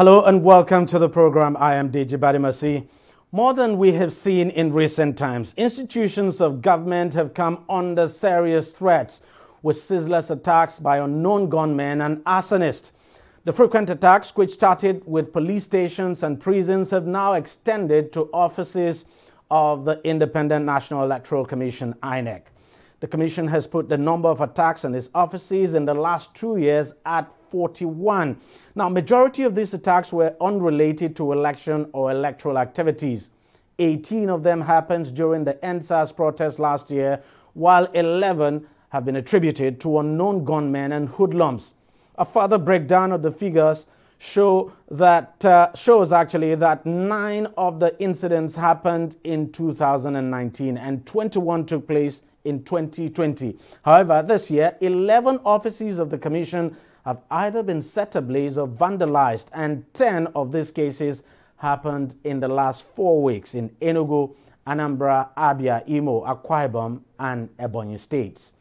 Hello and welcome to the program. I am DEJI360. More than we have seen in recent times, institutions of government have come under serious threats with ceaseless attacks by unknown gunmen and arsonists. The frequent attacks, which started with police stations and prisons, have now extended to offices of the Independent National Electoral Commission, INEC. The Commission has put the number of attacks on its offices in the last 2 years at 41. Now, majority of these attacks were unrelated to election or electoral activities. 18 of them happened during the NSAS protest last year, while 11 have been attributed to unknown gunmen and hoodlums. A further breakdown of the figures shows actually that 9 of the incidents happened in 2019 and 21 took place in 2020. However, this year, 11 offices of the Commission have either been set ablaze or vandalized, and 10 of these cases happened in the last 4 weeks in Enugu, Anambra, Abia, Imo, Akwa Ibom, and Ebonyi states.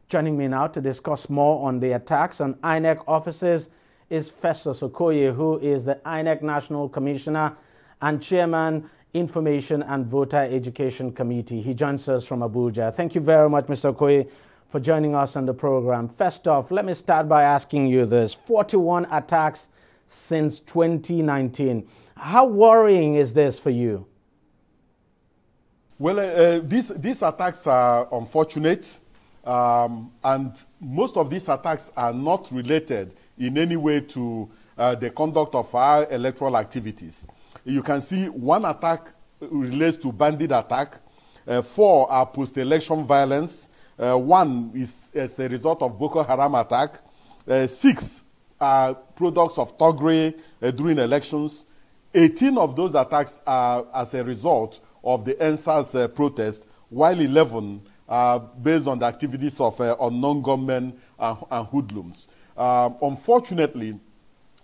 Joining me now to discuss more on the attacks on INEC offices is Festus Okoye, who is the INEC National Commissioner and Chairman, Information and Voter Education Committee. He joins us from Abuja. Thank you very much, Mr. Okoye, for joining us on the program. First off, let me start by asking you this. 41 attacks since 2019. How worrying is this for you? Well, these attacks are unfortunate, and most of these attacks are not related in any way to the conduct of our electoral activities. You can see one attack relates to bandit attack, 4 are post-election violence, 1 is as a result of Boko Haram attack, 6 are products of thuggery during elections, 18 of those attacks are as a result of the NSAS protest, while 11 are based on the activities of unknown gunmen and hoodlums. Unfortunately,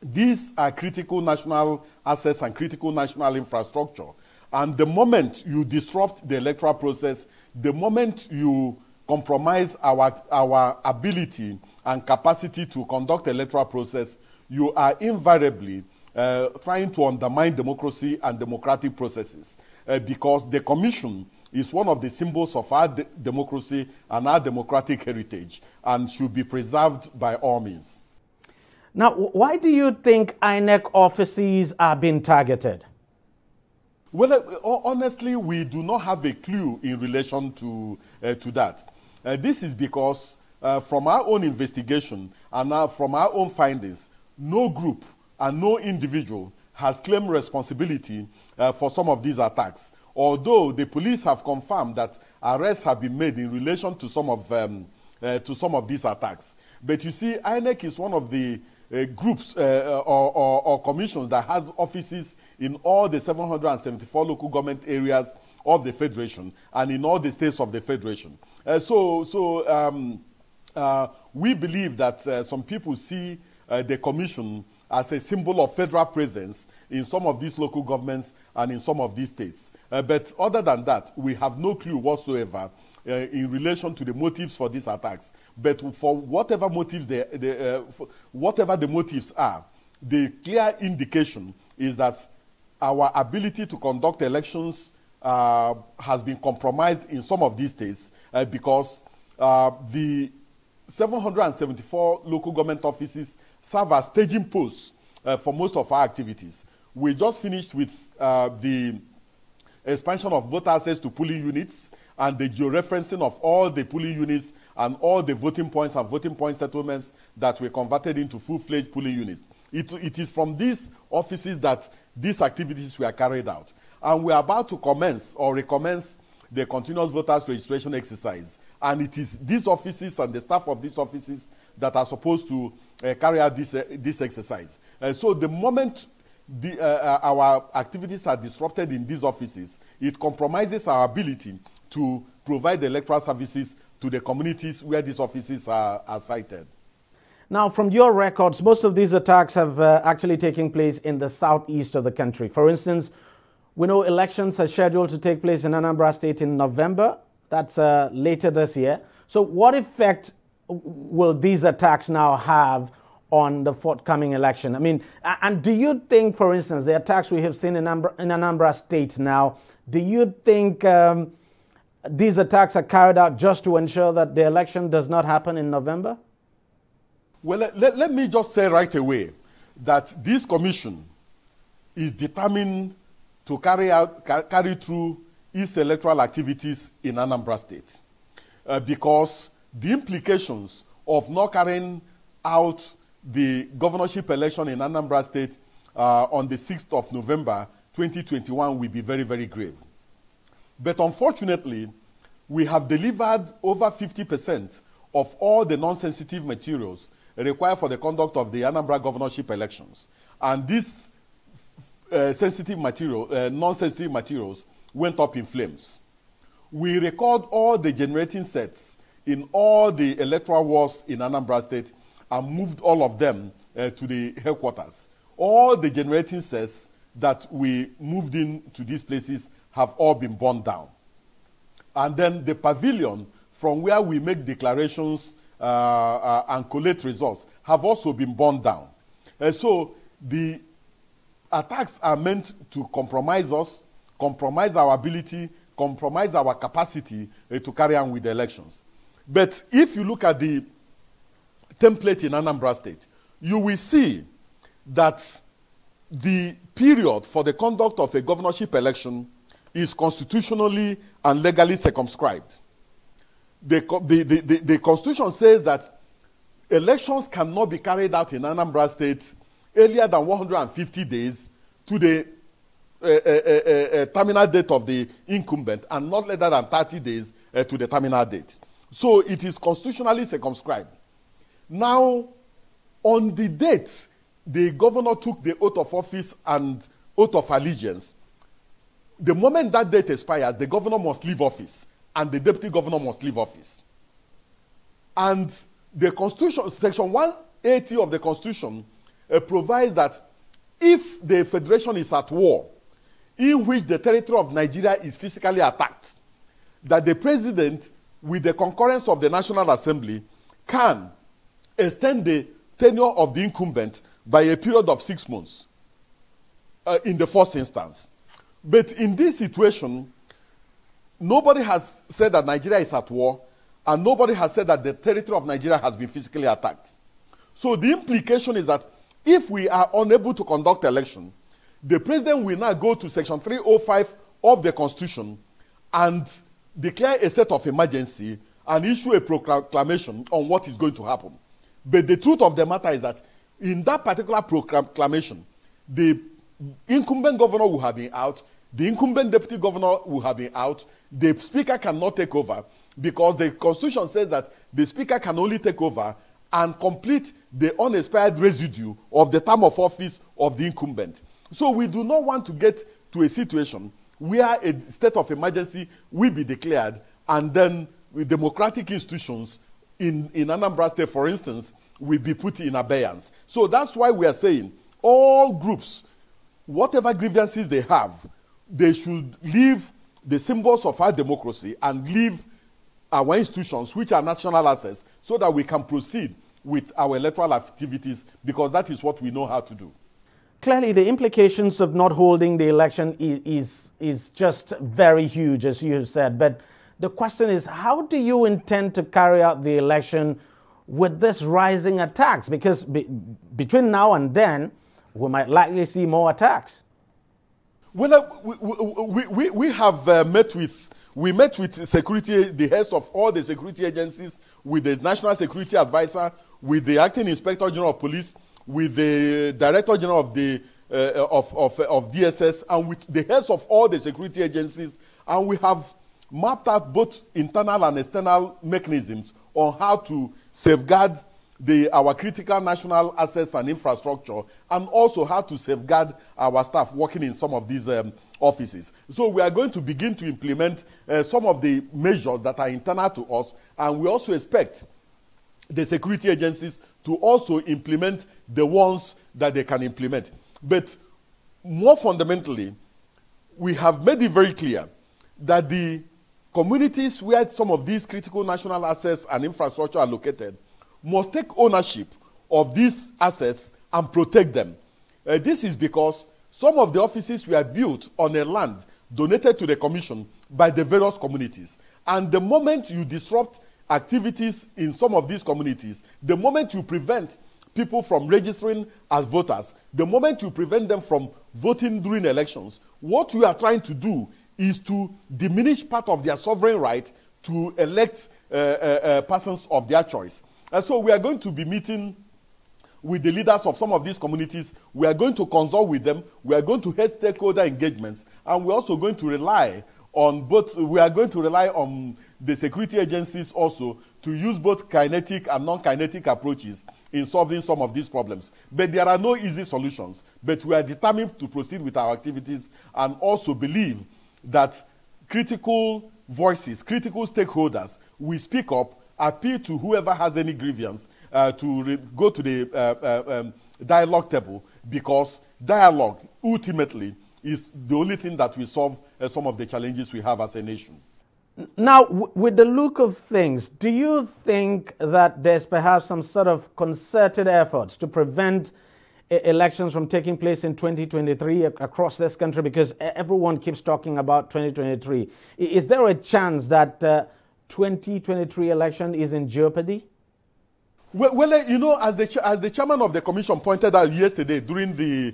these are critical national assets and critical national infrastructure. And the moment you disrupt the electoral process, the moment you compromise our ability and capacity to conduct the electoral process, you are invariably trying to undermine democracy and democratic processes. Because the Commission is one of the symbols of our democracy and our democratic heritage and should be preserved by all means. Now, why do you think INEC offices are being targeted? Well, honestly, we do not have a clue in relation to that. This is because from our own investigation and from our own findings, no group and no individual has claimed responsibility for some of these attacks. Although the police have confirmed that arrests have been made in relation to some of these attacks. But you see, INEC is one of the groups or commissions that has offices in all the 774 local government areas of the Federation and in all the states of the Federation. We believe that some people see the Commission as a symbol of federal presence in some of these local governments and in some of these states. But other than that, we have no clue whatsoever in relation to the motives for these attacks. But for whatever motives whatever the motives are, the clear indication is that our ability to conduct elections has been compromised in some of these states because the 774 local government offices serve as staging posts for most of our activities. We just finished with the expansion of voter access to polling units and the georeferencing of all the polling units and all the voting points and voting point settlements that were converted into full-fledged polling units. It is from these offices that these activities were carried out. And we are about to commence or recommence the continuous voters registration exercise. And it is these offices and the staff of these offices that are supposed to carry out this exercise. So the moment our activities are disrupted in these offices, it compromises our ability to provide electoral services to the communities where these offices are sited. Now, from your records, most of these attacks have actually taken place in the southeast of the country. For instance, we know elections are scheduled to take place in Anambra State in November. That's later this year. So what effect will these attacks now have on the forthcoming election? I mean, and do you think, for instance, the attacks we have seen in Anambra State now, do you think these attacks are carried out just to ensure that the election does not happen in November? Well, let me just say right away that this commission is determined to carry through its electoral activities in Anambra State because the implications of not carrying out the governorship election in Anambra State on the 6th of November 2021 will be very, very grave. But unfortunately, we have delivered over 50% of all the non-sensitive materials required for the conduct of the Anambra governorship elections. And these non-sensitive materials went up in flames. We record all the generating sets in all the electoral walls in Anambra State and moved all of them to the headquarters. All the generating sets that we moved into these places have all been burned down. And then the pavilion from where we make declarations and collate results have also been burned down. So the attacks are meant to compromise us, compromise our ability, compromise our capacity to carry on with the elections. But if you look at the template in Anambra State, you will see that the period for the conduct of a governorship election is constitutionally and legally circumscribed. The Constitution says that elections cannot be carried out in Anambra State earlier than 150 days to the terminal date of the incumbent and not later than 30 days to the terminal date. So it is constitutionally circumscribed. Now, on the date the governor took the oath of office and oath of allegiance, the moment that date expires, the governor must leave office and the deputy governor must leave office. And the Constitution, Section 180 of the Constitution, provides that if the federation is at war, in which the territory of Nigeria is physically attacked, that the president, with the concurrence of the National Assembly, can extend the tenure of the incumbent by a period of 6 months in the first instance. But in this situation, nobody has said that Nigeria is at war, and nobody has said that the territory of Nigeria has been physically attacked. So the implication is that if we are unable to conduct election, the president will now go to Section 305 of the Constitution and declare a state of emergency and issue a proclamation on what is going to happen. But the truth of the matter is that in that particular proclamation, the incumbent governor will have been out, the incumbent deputy governor will have been out, the speaker cannot take over because the Constitution says that the speaker can only take over and complete the unexpired residue of the term of office of the incumbent. So we do not want to get to a situation where a state of emergency will be declared and then with democratic institutions in Anambra State, for instance, will be put in abeyance. So that's why we are saying all groups, whatever grievances they have, they should leave the symbols of our democracy and leave our institutions, which are national assets, so that we can proceed with our electoral activities, because that is what we know how to do. Clearly, the implications of not holding the election is just very huge, as you have said. But the question is, how do you intend to carry out the election with this rising attacks? Because between now and then, we might likely see more attacks. Well, we have met with security, the heads of all the security agencies, with the National Security Advisor, with the Acting Inspector General of Police, with the Director General of the of DSS, and with the heads of all the security agencies, and we have mapped out both internal and external mechanisms on how to safeguard our critical national assets and infrastructure, and also how to safeguard our staff working in some of these offices. So we are going to begin to implement some of the measures that are internal to us, and we also expect the security agencies to also implement the ones that they can implement. But more fundamentally, we have made it very clear that the communities where some of these critical national assets and infrastructure are located must take ownership of these assets and protect them. This is because some of the offices were built on a land donated to the commission by the various communities. And the moment you disrupt activities in some of these communities, the moment you prevent people from registering as voters, the moment you prevent them from voting during elections, what we are trying to do is to diminish part of their sovereign right to elect persons of their choice. And so we are going to be meeting with the leaders of some of these communities. We are going to consult with them. We are going to have stakeholder engagements. And we're also going to rely on the security agencies also to use both kinetic and non-kinetic approaches in solving some of these problems. But there are no easy solutions. But we are determined to proceed with our activities and also believe that critical voices, critical stakeholders will speak up, appeal to whoever has any grievance to go to the dialogue table, because dialogue ultimately is the only thing that will solve some of the challenges we have as a nation. Now, with the look of things, do you think that there's perhaps some sort of concerted efforts to prevent elections from taking place in 2023 across this country? Because everyone keeps talking about 2023. Is there a chance that 2023 election is in jeopardy? Well, you know, as the chairman of the commission pointed out yesterday during the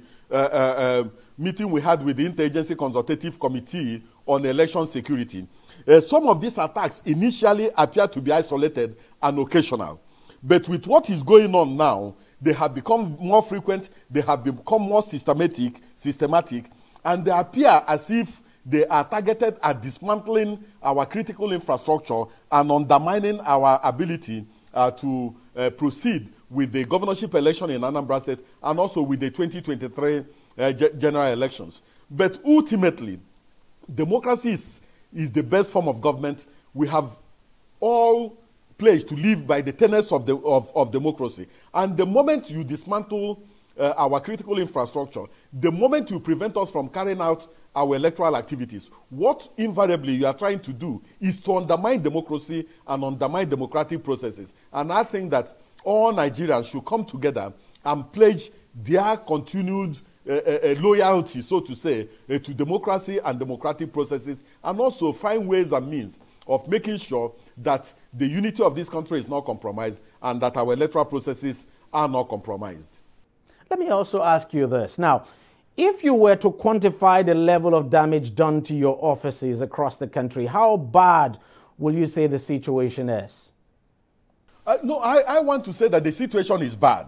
meeting we had with the Interagency Consultative Committee on Election Security, some of these attacks initially appeared to be isolated and occasional. But with what is going on now, they have become more frequent, they have become more systematic, and they appear as if they are targeted at dismantling our critical infrastructure and undermining our ability to proceed with the governorship election in Anambra State and also with the 2023 general elections. But ultimately, democracy is the best form of government. We have all pledged to live by the tenets of democracy. And the moment you dismantle our critical infrastructure, the moment you prevent us from carrying out our electoral activities, what invariably you are trying to do is to undermine democracy and undermine democratic processes. And I think that all Nigerians should come together and pledge their continued loyalty, so to say, to democracy and democratic processes, and also find ways and means of making sure that the unity of this country is not compromised and that our electoral processes are not compromised. Let me also ask you this. Now, if you were to quantify the level of damage done to your offices across the country, how bad will you say the situation is? No, I want to say that the situation is bad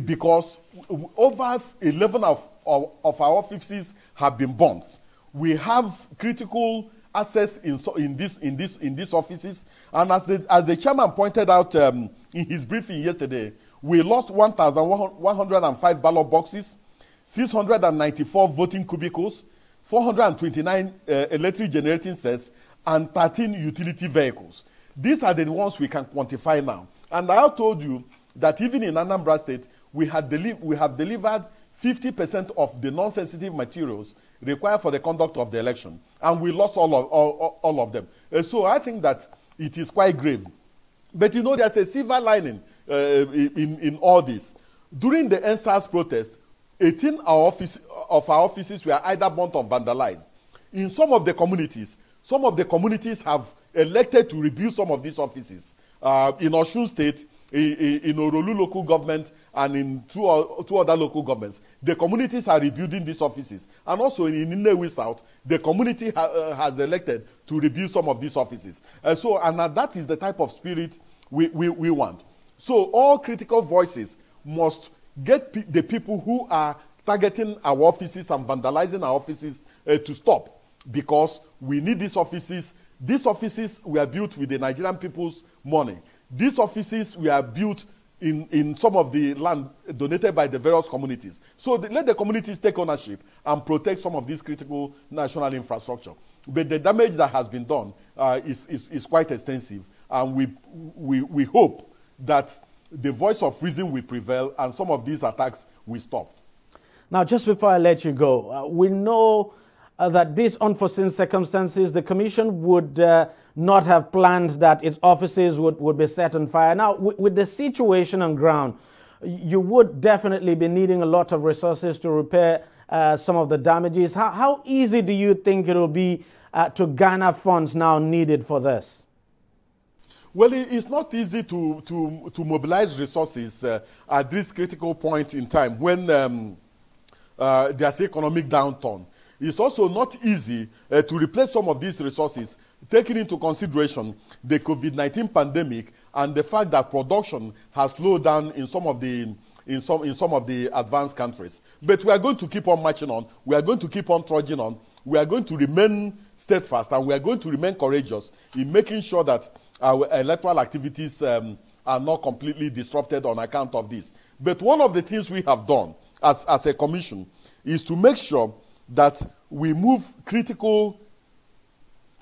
because over 11 of our offices have been burnt. We have critical assets in these offices, and as the chairman pointed out in his briefing yesterday, we lost 1,105 ballot boxes, 694 voting cubicles, 429 electric generating sets, and 13 utility vehicles. These are the ones we can quantify now. And I told you that even in Anambra State, we have delivered 50% of the non-sensitive materials required for the conduct of the election, and we lost all of them. So I think that it is quite grave. But you know, there's a silver lining in all this. During the NSAS protest, 18 of our offices were either burnt or vandalized. In some of the communities have elected to rebuild some of these offices. In Osun State, in Orolu local government, and in two other local governments, the communities are rebuilding these offices. And also in Nnewi South, the community has elected to rebuild some of these offices. And that is the type of spirit we want. So all critical voices must get the people who are targeting our offices and vandalizing our offices to stop, because we need these offices. These offices were built with the Nigerian people's money. These offices were built in some of the land donated by the various communities. So let the communities take ownership and protect some of this critical national infrastructure. But the damage that has been done is quite extensive, and we hope that the voice of reason will prevail and some of these attacks will stop. Now, just before I let you go, we know that these unforeseen circumstances, the Commission would not have planned that its offices would be set on fire. Now, with the situation on ground, you would definitely be needing a lot of resources to repair some of the damages. How easy do you think it will be to garner funds now needed for this? Well, it's not easy to mobilize resources at this critical point in time when there's economic downturn. It's also not easy to replace some of these resources, taking into consideration the COVID-19 pandemic and the fact that production has slowed down in some of the advanced countries. But we are going to keep on marching on. We are going to keep on trudging on. We are going to remain steadfast, and we are going to remain courageous in making sure that our electoral activities are not completely disrupted on account of this. But one of the things we have done as a commission is to make sure that we move critical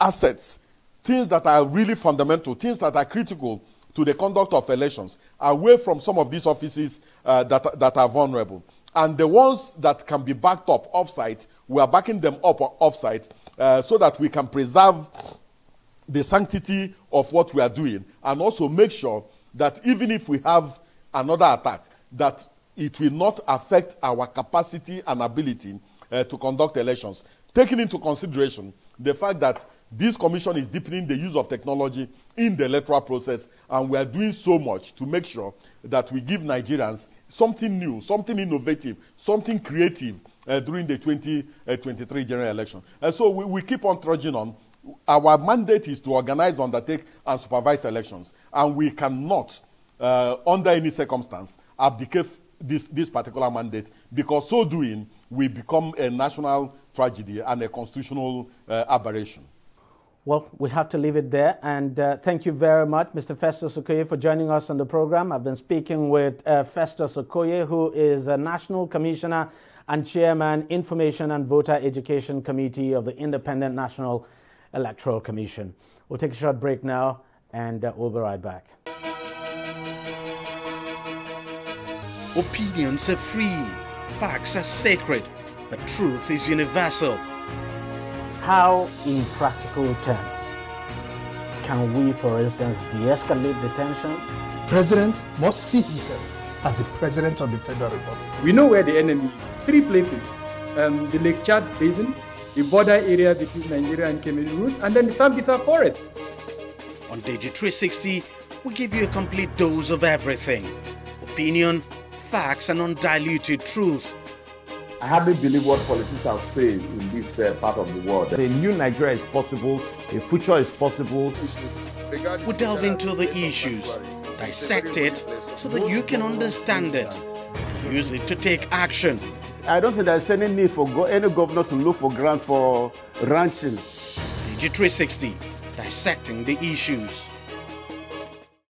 assets, things that are really fundamental, things that are critical to the conduct of elections, away from some of these offices that are vulnerable. And the ones that can be backed up off-site, we are backing them up off-site so that we can preserve the sanctity of what we are doing, and also make sure that even if we have another attack, that it will not affect our capacity and ability to conduct elections, taking into consideration the fact that this commission is deepening the use of technology in the electoral process, and we are doing so much to make sure that we give Nigerians something new, something innovative, something creative during the 2023 general election. And so we keep on trudging on. Our mandate is to organize, undertake, and supervise elections, and we cannot, under any circumstance, abdicate this particular mandate, because so doing will become a national tragedy and a constitutional aberration. Well, we have to leave it there, and thank you very much, Mr. Festus Okoye, for joining us on the program. I've been speaking with Festus Okoye, who is a National Commissioner and Chairman, Information and Voter Education Committee of the Independent National Electoral Commission. We'll take a short break now, and we'll be right back. Opinions are free, facts are sacred, but truth is universal. How, in practical terms, can we, for instance, de-escalate the tension? President must see himself as the President of the Federal Republic. We know where the enemy is. 3 places. The Lake Chad Basin, the border area between Nigeria and Cameroon, and then the Sambisa Forest. On DEJI360, we give you a complete dose of everything. Opinion, facts, and undiluted truth. I hardly believe what politicians say in this part of the world. A new Nigeria is possible, a future is possible. We delve into the issues, dissect it so that you can understand it, use it to take action. I don't think there's any need for any governor to look for grant for ranching. DEJI360, dissecting the issues.